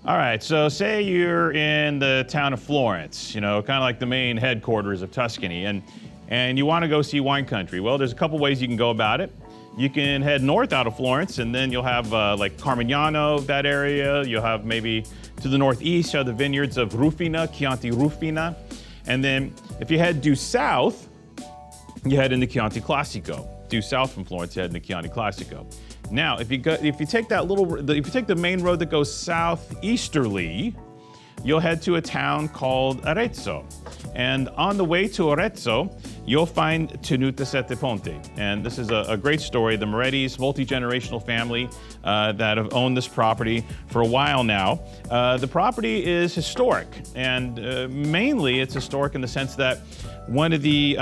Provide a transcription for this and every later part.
All right, so say you're in the town of Florence, kind of like the main headquarters of Tuscany, and you want to go see wine country. Well, there's a couple ways you can go about it. You can head north out of Florence, and then you'll have like Carmignano, that area. You'll have maybe to the northeast, you have the vineyards of Rufina, Chianti Rufina. And then if you head due south, you head into Chianti Classico. Due south from Florence, you head into Chianti Classico. Now, if you take the main road that goes southeasterly, you'll head to a town called Arezzo. And on the way to Arezzo, you'll find Tenuta Sette Ponti. And this is a great story. The Moretti's, multi-generational family that have owned this property for a while now. The property is historic, and mainly it's historic in the sense that one of the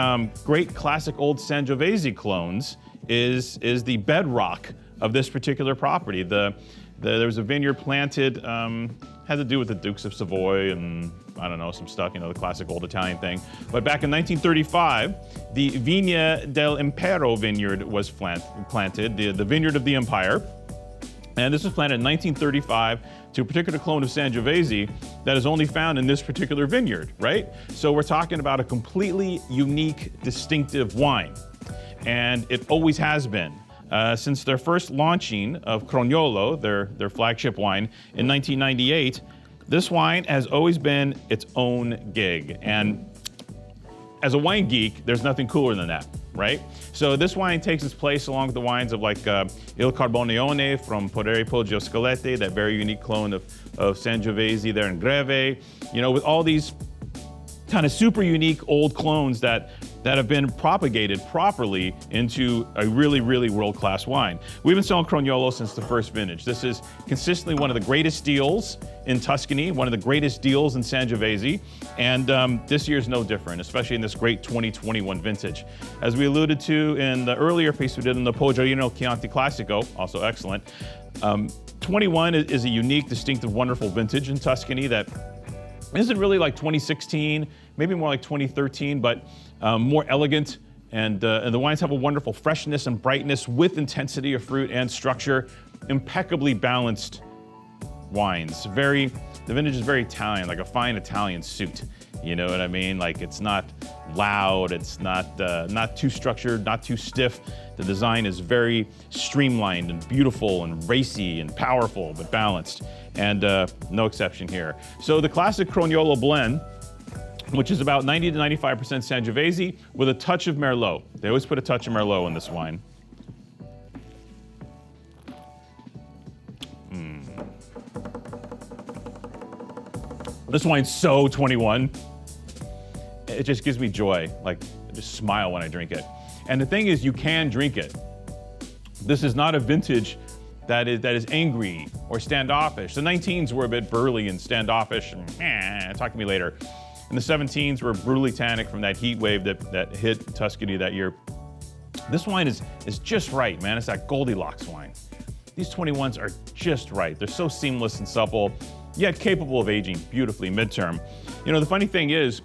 great classic old Sangiovese clones is the bedrock of this particular property. There was a vineyard planted, had to do with the Dukes of Savoy and I don't know, some stuff, the classic old Italian thing. But back in 1935, the Vigna del Impero vineyard was planted, the vineyard of the empire. And this was planted in 1935 to a particular clone of Sangiovese that is only found in this particular vineyard, right? So we're talking about a completely unique, distinctive wine. And it always has been. Since their first launching of Crognolo, their flagship wine, in 1998, this wine has always been its own gig. And as a wine geek, there's nothing cooler than that, right? So this wine takes its place along with the wines of like Il Carbonione from Podere Poggio Scalette, that very unique clone of Sangiovese there in Greve, with all these kind of super unique old clones that have been propagated properly into a really, really world-class wine. We've been selling Crognolo since the first vintage. This is consistently one of the greatest deals in Tuscany, one of the greatest deals in Sangiovese, and this year's no different, especially in this great 2021 vintage. As we alluded to in the earlier piece we did in the Poggio Chianti Classico, also excellent, 21 is a unique, distinctive, wonderful vintage in Tuscany that isn't really like 2016, maybe more like 2013, but more elegant, and the wines have a wonderful freshness and brightness with intensity of fruit and structure. Impeccably balanced wines. The vintage is very Italian, like a fine Italian suit. You know what I mean? Like it's not loud, it's not too structured, not too stiff. The design is very streamlined and beautiful and racy and powerful, but balanced. And no exception here. So the classic Crognolo blend, which is about 90 to 95% Sangiovese with a touch of Merlot. They always put a touch of Merlot in this wine. This wine's so 21. It just gives me joy. Like, I just smile when I drink it. And the thing is, you can drink it. This is not a vintage that is angry or standoffish. The 19s were a bit burly and standoffish, and talk to me later. And the 17s were brutally tannic from that heat wave that hit Tuscany that year. This wine is just right, man. It's that Goldilocks wine. These 21s are just right. They're so seamless and supple, yet capable of aging beautifully midterm. The funny thing is,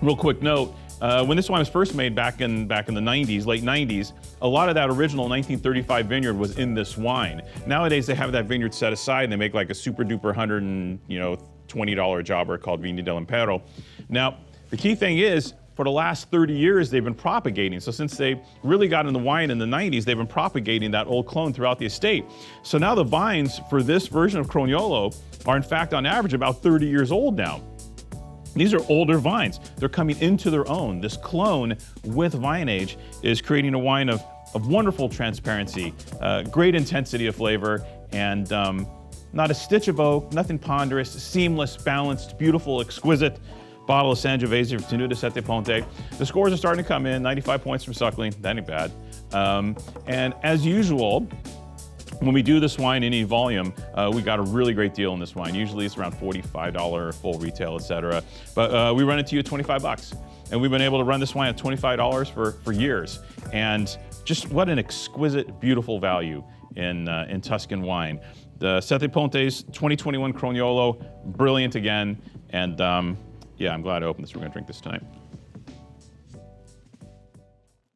real quick note, when this wine was first made back in the 90s, late 90s, a lot of that original 1935 vineyard was in this wine. Nowadays, they have that vineyard set aside and they make like a super duper $120 jobber called Vigna del Impero. Now, the key thing is, for the last 30 years, they've been propagating. So since they really got in the wine in the 90s, they've been propagating that old clone throughout the estate. So now the vines for this version of Crognolo are in fact on average about 30 years old now. These are older vines. They're coming into their own. This clone with vine age is creating a wine of wonderful transparency, great intensity of flavor, and not a stitch of oak, nothing ponderous, seamless, balanced, beautiful, exquisite bottle of Sangiovese from Tenuta Sette Ponti. The scores are starting to come in, 95 points from Suckling, that ain't bad. And as usual, when we do this wine in any volume, we got a really great deal on this wine. Usually it's around $45 full retail, etc. But we run it to you at 25 bucks. And we've been able to run this wine at $25 for years. And just what an exquisite, beautiful value in Tuscan wine. The Sette Ponti's 2021 Crognolo, brilliant again. And yeah, I'm glad I opened this. We're gonna drink this tonight.